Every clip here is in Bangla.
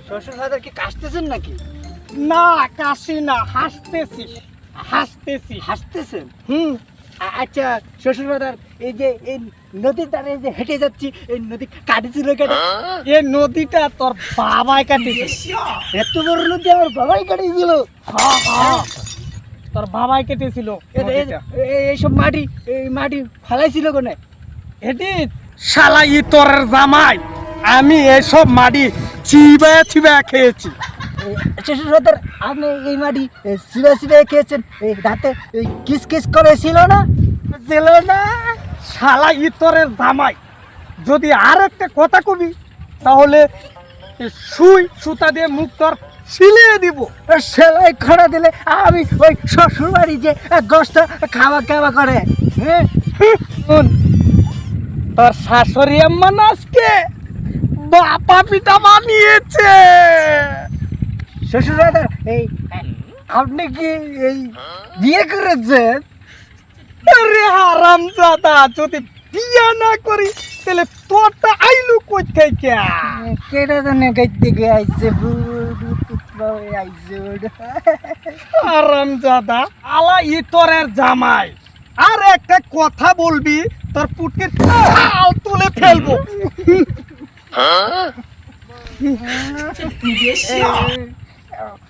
শ্বশুর ফাদার কি কাশতেছেন নাকি? না কাশি না, হাসতেছি হাসতেছি। হাসতেছেন? আচ্ছা শ্বশুর ফাদার, এই যে এই নদীর ধারে যে হেঁটে যাচ্ছি, এই নদী কাটেছিল কেন? এই নদীটা তোর বাবাই কাটেছে। এত বড় নদী আমার বাবাই কাটিয়েছিল? তোর বাবাই কেটেছিল। এইসব মাটি, এই মাটি ফালাইছিল কোনে? এটি শালা ইতরের জামাই, আমি এসব মাটি চিবা চিবা খেয়েছি। শ্বশুর ফাদার, আপনি এই মাটি চিবা চিবা খেয়েছেন? এই দাঁতে কিস কিস করেছিল না? ছিল না? শালা ইতরের জামাই, যদি আর একটা কথা কবি তাহলে সুই সুতা দিয়ে মুখ তোর ছিলিয়ে দিব। সেলাই খড়া দিলে আমি ওই শ্বশুর বাড়ি যে গোস্ত খাওয়া খাওয়া করে। হ্যাঁ, শুন, তোর শাশুড়ি আম্মা না আজকে বাপা পিঠা বানিয়েছে। শ্বশুর ফাদার, এই আপনি কি এই বিয়ে করেছেন? আরে হারামজাদা, যদি বিয়া না করি তাহলে তোরটা আইলু কই থেকে? কেটে জানে গাইতে গে আইছে আইছে। হারামজাদা, আলা ইতরের জামাই, আর একটা কথা বলবি তোর পুটকে ছাল তুলে ফেলবো।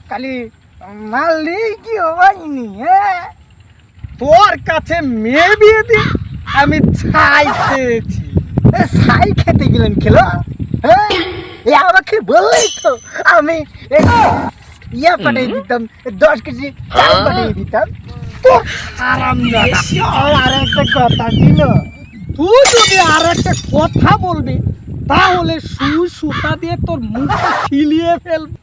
খালি মারলি কি হয়নি? হ্যাঁ, তোর কাছে মেয়ে বিয়ে দি আমি ছাই খেয়েছি। ছাই খেতে গেলেন খেলো? হ্যাঁ, এই আমাকে বললেই তো আমি ইয়া পাঠিয়ে দিতাম, 10 কেজি চাল পাঠিয়ে দিতাম। হারামজাদা, আর একটা কথা ছিল, তুই যদি আর একটা কথা বলবি তাহলে সুই সুতা দিয়ে তোর মুখটা ছিলিয়ে ফেলবো।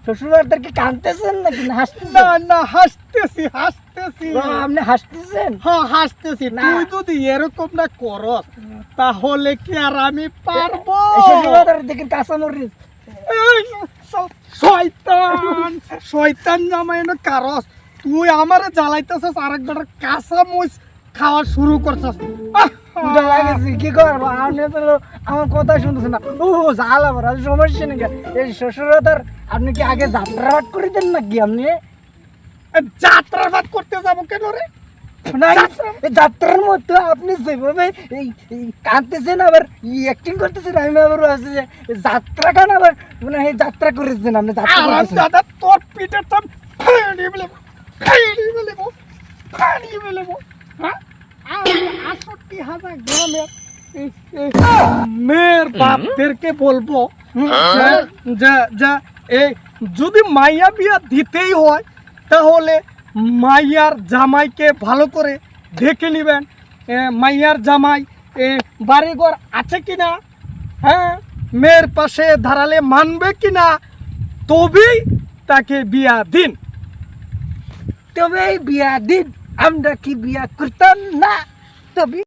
শ্বশুরবাড়িদেরকে কাঁদতেছেন নাকি না হাসতেছেন? না না, হাসতেছি হাসতেছি। আপনি হাসতেছেন? হ্যাঁ হাসতেছি। না। তুই যদি এরকম না করস তাহলে কি আর আমি পারবো? শ্বশুরবাড়ির দেখেন কাঁচামরিচ। এই শয়তান, শয়তান জামাই না কারস, তুই আমারে জ্বালাইতেছস, আরেকবার কাঁচা মরিচ খাওয়া শুরু করছস। উঠে লাগেছি, কি করবো? আপনি তো আমার কথা শুনতেছেন না। ও জ্বালা বড় সমস্যা নাকি? এই শ্বশুরবাড়ির আপনি কি আগে যাত্রাঘাট করে দেন নাকি? আপনি যাত্রা ভাত করতে যাবো কেন রে? না, এই যাত্রার মধ্যে আপনি যেভাবে এই কাঁদতেছেন আবার অ্যাক্টিং করতেছেন, আমি আবার ভাবছি যে যাত্রাটা না আবার মানে এই যাত্রা করেছেন আপনি। যাত্রা আরাম করেছেন। দাদা, তোর পিঠের তো ফাড়িয়ে ফেলবো, ফাড়িয়ে ফেলবো, ফাড়িয়ে ফেলবো। হ্যাঁ, ৬৮,০০০ গ্রামের মেয়ের বাপদেরকে বলবো যে এই যদি মাইয়া বিয়া দিতেই হয় তাহলে মাইয়ার জামাইকে ভালো করে দেখে নেবেন। মাইয়ার জামাই বাড়িঘর আছে কিনা, হ্যাঁ, মেয়ের পাশে দাঁড়ালে মানবে কিনা, তবেই তাকে বিয়া দিন। তবে এই বিয়া দিন, আমরা কি বিয়া করতাম না? তবে